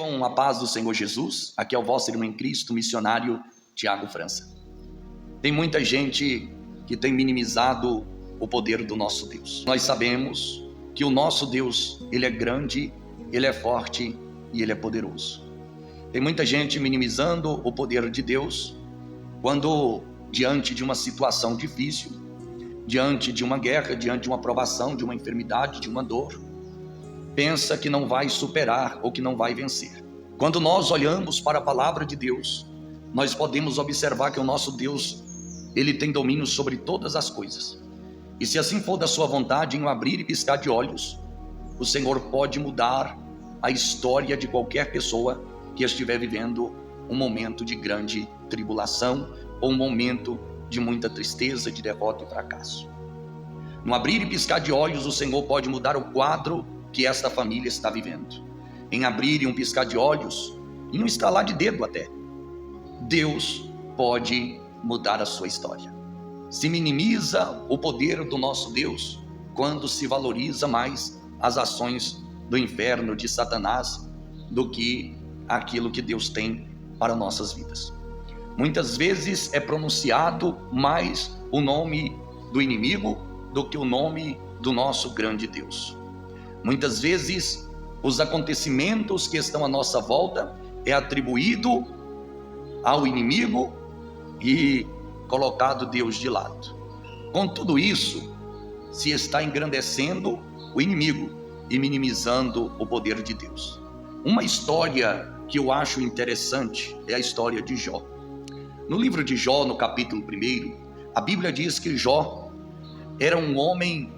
Recebam a paz do Senhor Jesus. Aqui é o vosso irmão em Cristo, missionário Tiago França. Tem muita gente que tem minimizado o poder do nosso Deus. Nós sabemos que o nosso Deus, Ele é grande, Ele é forte e Ele é poderoso. Tem muita gente minimizando o poder de Deus quando diante de uma situação difícil, diante de uma guerra, diante de uma provação, de uma enfermidade, de uma dor, pensa que não vai superar ou que não vai vencer. Quando nós olhamos para a palavra de Deus, nós podemos observar que o nosso Deus, Ele tem domínio sobre todas as coisas. E se assim for da sua vontade, em um abrir e piscar de olhos, o Senhor pode mudar a história de qualquer pessoa que estiver vivendo um momento de grande tribulação ou um momento de muita tristeza, de derrota e fracasso. No abrir e piscar de olhos, o Senhor pode mudar o quadro que esta família está vivendo. Em abrir e um piscar de olhos, em um estalar de dedo até, Deus pode mudar a sua história. Se minimiza o poder do nosso Deus quando se valoriza mais as ações do inferno, de Satanás, do que aquilo que Deus tem para nossas vidas. Muitas vezes é pronunciado mais o nome do inimigo do que o nome do nosso grande Deus. Muitas vezes os acontecimentos que estão à nossa volta é atribuído ao inimigo e colocado Deus de lado. Com tudo isso, se está engrandecendo o inimigo e minimizando o poder de Deus. Uma história que eu acho interessante é a história de Jó. No livro de Jó, no capítulo 1, a Bíblia diz que Jó era um homem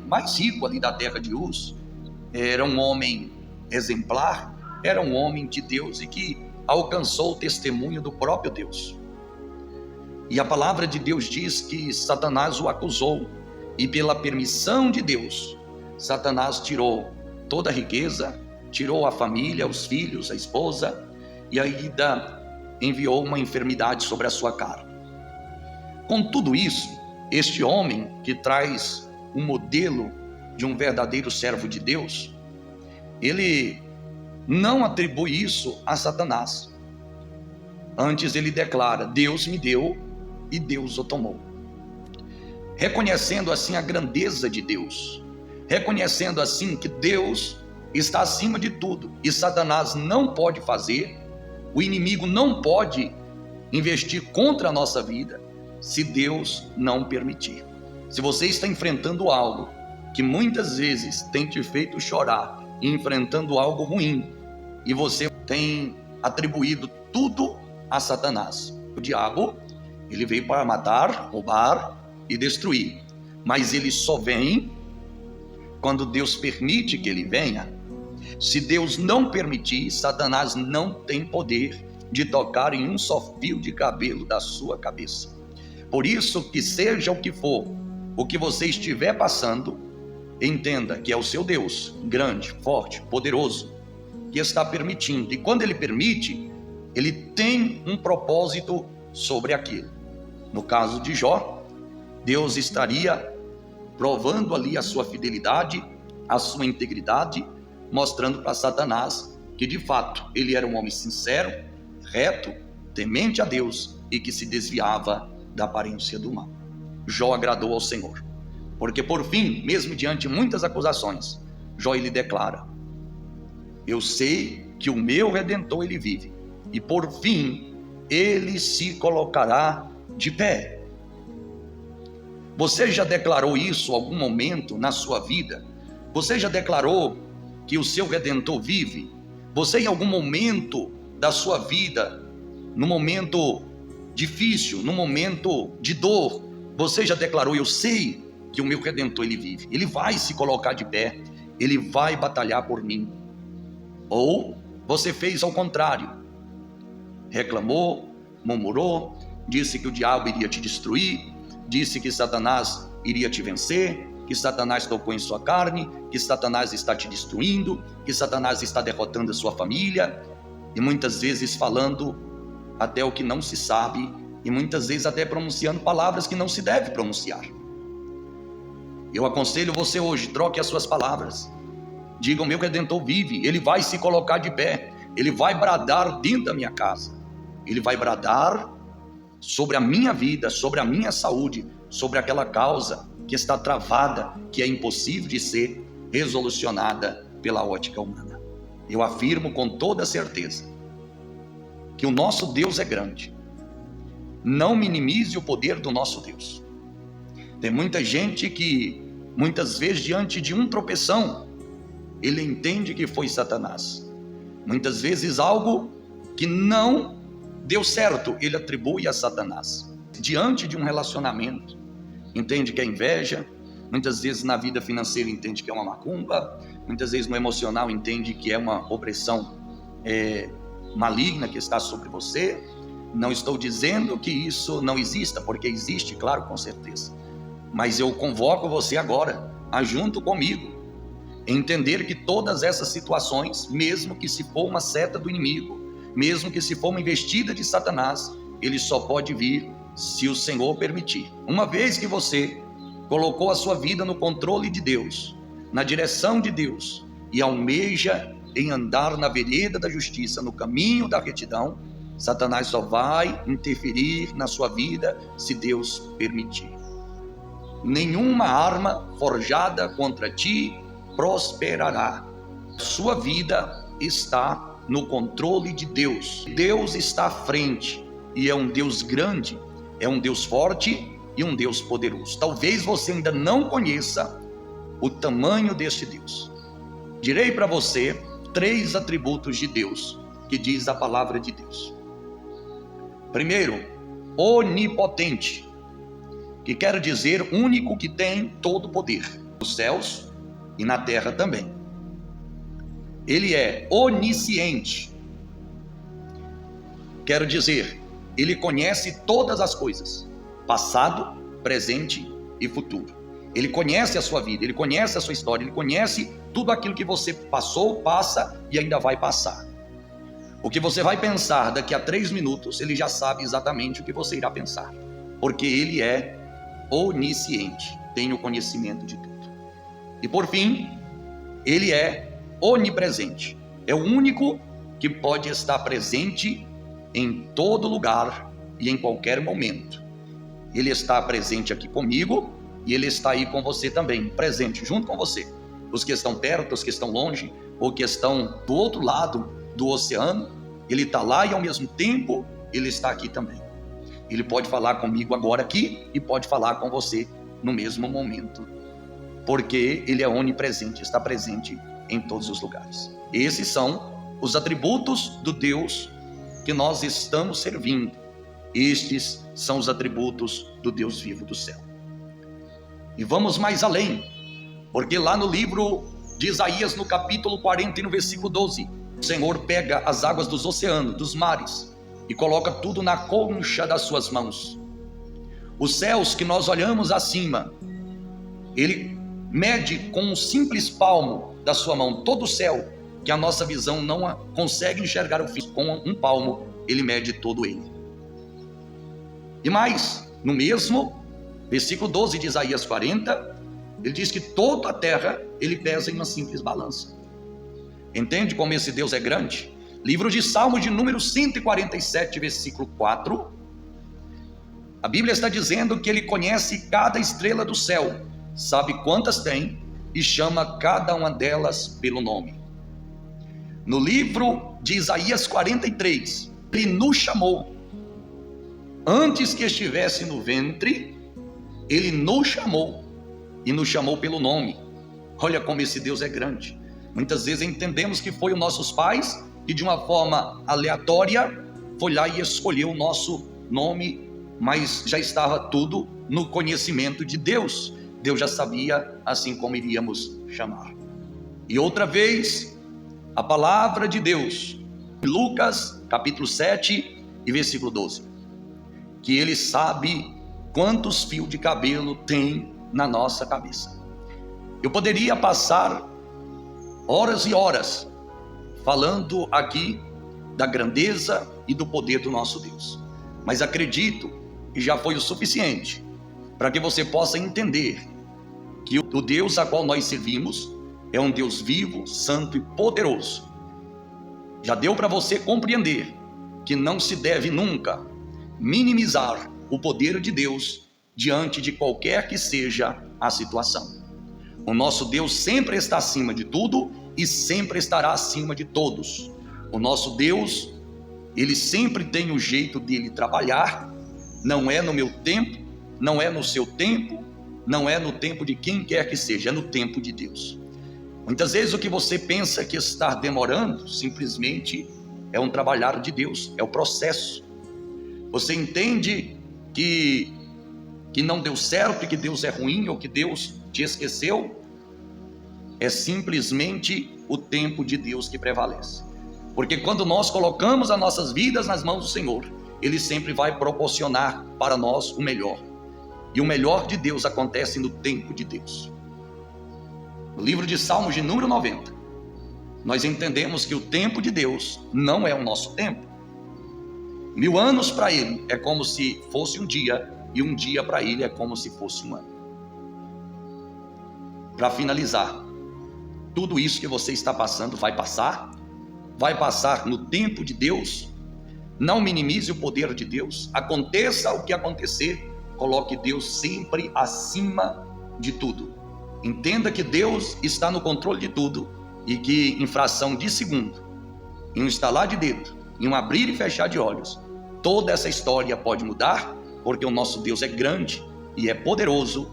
mais rico ali da terra de Uz, era um homem exemplar, era um homem de Deus e que alcançou o testemunho do próprio Deus. E a palavra de Deus diz que Satanás o acusou e pela permissão de Deus, Satanás tirou toda a riqueza, tirou a família, os filhos, a esposa e ainda enviou uma enfermidade sobre a sua cara. Com tudo isso, este homem que traz um modelo de um verdadeiro servo de Deus, ele não atribui isso a Satanás. Antes ele declara: Deus me deu e Deus o tomou. Reconhecendo assim a grandeza de Deus, reconhecendo assim que Deus está acima de tudo e Satanás não pode fazer, o inimigo não pode investir contra a nossa vida se Deus não permitir. Se você está enfrentando algo que muitas vezes tem te feito chorar, e enfrentando algo ruim, e você tem atribuído tudo a Satanás. O diabo, ele veio para matar, roubar e destruir, mas ele só vem quando Deus permite que ele venha. Se Deus não permitir, Satanás não tem poder de tocar em um só fio de cabelo da sua cabeça. Por isso que seja o que for, o que você estiver passando, entenda que é o seu Deus, grande, forte, poderoso, que está permitindo. E quando Ele permite, Ele tem um propósito sobre aquilo. No caso de Jó, Deus estaria provando ali a sua fidelidade, a sua integridade, mostrando para Satanás que de fato ele era um homem sincero, reto, temente a Deus e que se desviava da aparência do mal. Jó agradou ao Senhor, porque por fim, mesmo diante de muitas acusações, Jó ele declara: eu sei que o meu Redentor ele vive, e por fim ele se colocará de pé. Você já declarou isso em algum momento na sua vida? Você já declarou que o seu Redentor vive? Você em algum momento da sua vida, no momento difícil, no momento de dor, você já declarou: eu sei que o meu Redentor ele vive, ele vai se colocar de pé, ele vai batalhar por mim? Ou você fez ao contrário, reclamou, murmurou, disse que o diabo iria te destruir, disse que Satanás iria te vencer, que Satanás tocou em sua carne, que Satanás está te destruindo, que Satanás está derrotando a sua família, e muitas vezes falando até o que não se sabe, e muitas vezes até pronunciando palavras que não se deve pronunciar. Eu aconselho você hoje, troque as suas palavras, Diga: o meu Redentor vive, ele vai se colocar de pé, ele vai bradar dentro da minha casa, ele vai bradar sobre a minha vida, sobre a minha saúde, sobre aquela causa que está travada, que é impossível de ser resolucionada pela ótica humana. Eu afirmo com toda certeza que o nosso Deus é grande. Não minimize o poder do nosso Deus. Tem muita gente que, muitas vezes, diante de um tropeção, ele entende que foi Satanás. Muitas vezes algo que não deu certo, ele atribui a Satanás. Diante de um relacionamento, entende que é inveja. Muitas vezes na vida financeira entende que é uma macumba. Muitas vezes no emocional entende que é uma opressão maligna que está sobre você. Não estou dizendo que isso não exista, porque existe, claro, com certeza. Mas eu convoco você agora a, junto comigo, entender que todas essas situações, mesmo que se for uma seta do inimigo, mesmo que se for uma investida de Satanás, ele só pode vir se o Senhor permitir. Uma vez que você colocou a sua vida no controle de Deus, na direção de Deus, e almeja em andar na vereda da justiça, no caminho da retidão, Satanás só vai interferir na sua vida se Deus permitir. Nenhuma arma forjada contra ti prosperará. Sua vida está no controle de Deus. Deus está à frente e é um Deus grande, é um Deus forte e um Deus poderoso. Talvez você ainda não conheça o tamanho deste Deus. Direi para você 3 atributos de Deus que diz a palavra de Deus. Primeiro, onipotente, que quer dizer único, que tem todo o poder, nos céus e na terra também. Ele é onisciente, quero dizer, ele conhece todas as coisas, passado, presente e futuro. Ele conhece a sua vida, ele conhece a sua história, ele conhece tudo aquilo que você passou, passa e ainda vai passar. O que você vai pensar daqui a 3 minutos, ele já sabe exatamente o que você irá pensar, porque ele é onisciente, tem o conhecimento de tudo. E por fim, ele é onipresente, é o único que pode estar presente em todo lugar e em qualquer momento. Ele está presente aqui comigo e ele está aí com você também, presente junto com você. Os que estão perto, os que estão longe, ou que estão do outro lado do oceano, ele está lá e ao mesmo tempo ele está aqui também. Ele pode falar comigo agora aqui e pode falar com você no mesmo momento, porque ele é onipresente, está presente em todos os lugares. Esses são os atributos do Deus que nós estamos servindo. Estes são os atributos do Deus vivo do céu. E vamos mais além, porque lá no livro de Isaías, no capítulo 40 e no versículo 12, o Senhor pega as águas dos oceanos, dos mares, e coloca tudo na concha das suas mãos. Os céus que nós olhamos acima, ele mede com um simples palmo da sua mão todo o céu, que a nossa visão não consegue enxergar o fim. Com um palmo, ele mede todo ele. E mais, no mesmo versículo 12 de Isaías 40, ele diz que toda a terra ele pesa em uma simples balança. Entende como esse Deus é grande? Livro de Salmos de número 147, versículo 4. A Bíblia está dizendo que ele conhece cada estrela do céu, sabe quantas tem e chama cada uma delas pelo nome. No livro de Isaías 43, ele nos chamou. Antes que estivesse no ventre, ele nos chamou e nos chamou pelo nome. Olha como esse Deus é grande. Muitas vezes entendemos que foi os nossos pais que de uma forma aleatória foi lá e escolheu o nosso nome, mas já estava tudo no conhecimento de Deus. Deus já sabia assim como iríamos chamar. E outra vez, a palavra de Deus, Lucas capítulo 7 e versículo 12, que ele sabe quantos fios de cabelo tem na nossa cabeça. Eu poderia passar horas e horas falando aqui da grandeza e do poder do nosso Deus, mas acredito que já foi o suficiente para que você possa entender que o Deus a qual nós servimos é um Deus vivo, santo e poderoso. Já deu para você compreender que não se deve nunca minimizar o poder de Deus diante de qualquer que seja a situação. O nosso Deus sempre está acima de tudo e sempre estará acima de todos. O nosso Deus, Ele sempre tem o jeito dele trabalhar, não é no meu tempo, não é no seu tempo, não é no tempo de quem quer que seja, é no tempo de Deus. Muitas vezes o que você pensa que está demorando, simplesmente é um trabalhar de Deus, é o processo. Você entende que não deu certo, que Deus é ruim ou que Deus te esqueceu? É simplesmente o tempo de Deus que prevalece. Porque quando nós colocamos as nossas vidas nas mãos do Senhor, Ele sempre vai proporcionar para nós o melhor. E o melhor de Deus acontece no tempo de Deus. No livro de Salmos de número 90, nós entendemos que o tempo de Deus não é o nosso tempo. 1000 anos para Ele é como se fosse um dia, e um dia para Ele é como se fosse um ano. Para finalizar, tudo isso que você está passando vai passar no tempo de Deus. Não minimize o poder de Deus. Aconteça o que acontecer, coloque Deus sempre acima de tudo. Entenda que Deus está no controle de tudo e que em fração de segundo, em um estalar de dedo, em um abrir e fechar de olhos, toda essa história pode mudar, porque o nosso Deus é grande e é poderoso,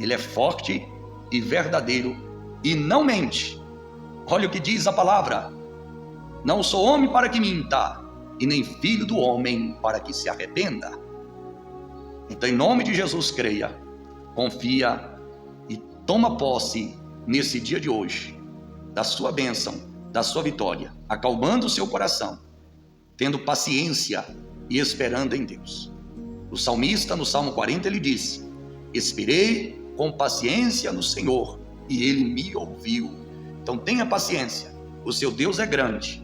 Ele é forte e verdadeiro e não mente. Olha o que diz a palavra: não sou homem para que minta, e nem filho do homem para que se arrependa. Então, em nome de Jesus, creia, confia e toma posse nesse dia de hoje da sua bênção, da sua vitória, acalmando o seu coração, tendo paciência e esperando em Deus. O salmista, no Salmo 40, ele disse: esperei com paciência no Senhor e Ele me ouviu. Então tenha paciência, o seu Deus é grande,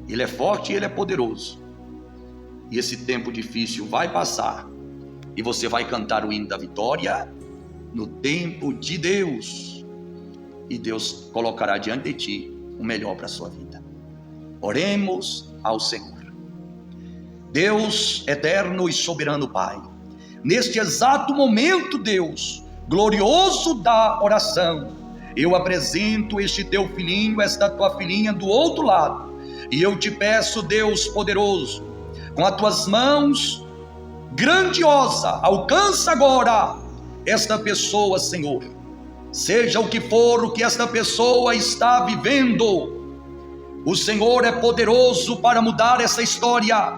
Ele é forte e Ele é poderoso. E esse tempo difícil vai passar e você vai cantar o hino da vitória no tempo de Deus, e Deus colocará diante de ti o melhor para a sua vida. Oremos ao Senhor. Deus eterno e soberano Pai, neste exato momento, Deus glorioso da oração, eu apresento este teu filhinho, esta tua filhinha do outro lado, e eu te peço, Deus poderoso, com as tuas mãos grandiosa, alcança agora esta pessoa, Senhor. Seja o que for o que esta pessoa está vivendo, o Senhor é poderoso para mudar essa história.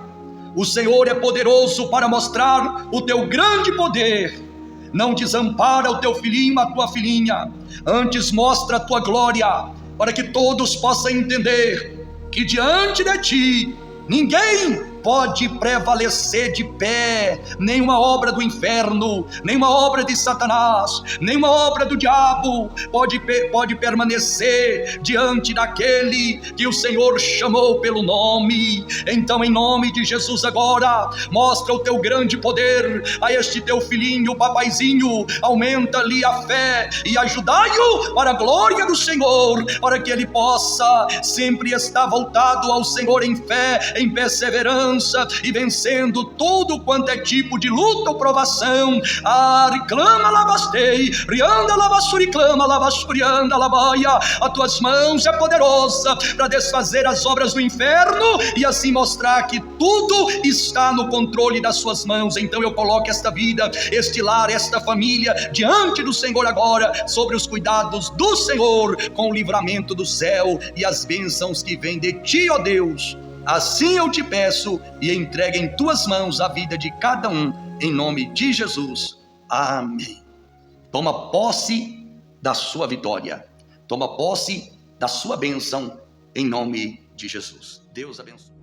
O Senhor é poderoso para mostrar o teu grande poder. Não desampara o teu filhinho, a tua filhinha, antes mostra a tua glória, para que todos possam entender que diante de ti ninguém pode prevalecer de pé, nenhuma obra do inferno, nenhuma obra de Satanás, nenhuma obra do diabo pode permanecer diante daquele que o Senhor chamou pelo nome. Então, em nome de Jesus, agora mostra o teu grande poder a este teu filhinho, papaizinho, aumenta-lhe a fé e ajudai-o para a glória do Senhor, para que ele possa sempre estar voltado ao Senhor em fé, em perseverança, e vencendo tudo quanto é tipo de luta ou provação. Clama, lavastei, rianda, lavassuri, clama, lavassurianda, lavaia. As tuas mãos é poderosa para desfazer as obras do inferno e assim mostrar que tudo está no controle das suas mãos. Então eu coloco esta vida, este lar, esta família diante do Senhor agora, sobre os cuidados do Senhor, com o livramento do céu e as bênçãos que vêm de ti, ó Deus. Assim eu te peço e entregue em tuas mãos a vida de cada um, em nome de Jesus. Amém. Toma posse da sua vitória. Toma posse da sua bênção, em nome de Jesus. Deus abençoe.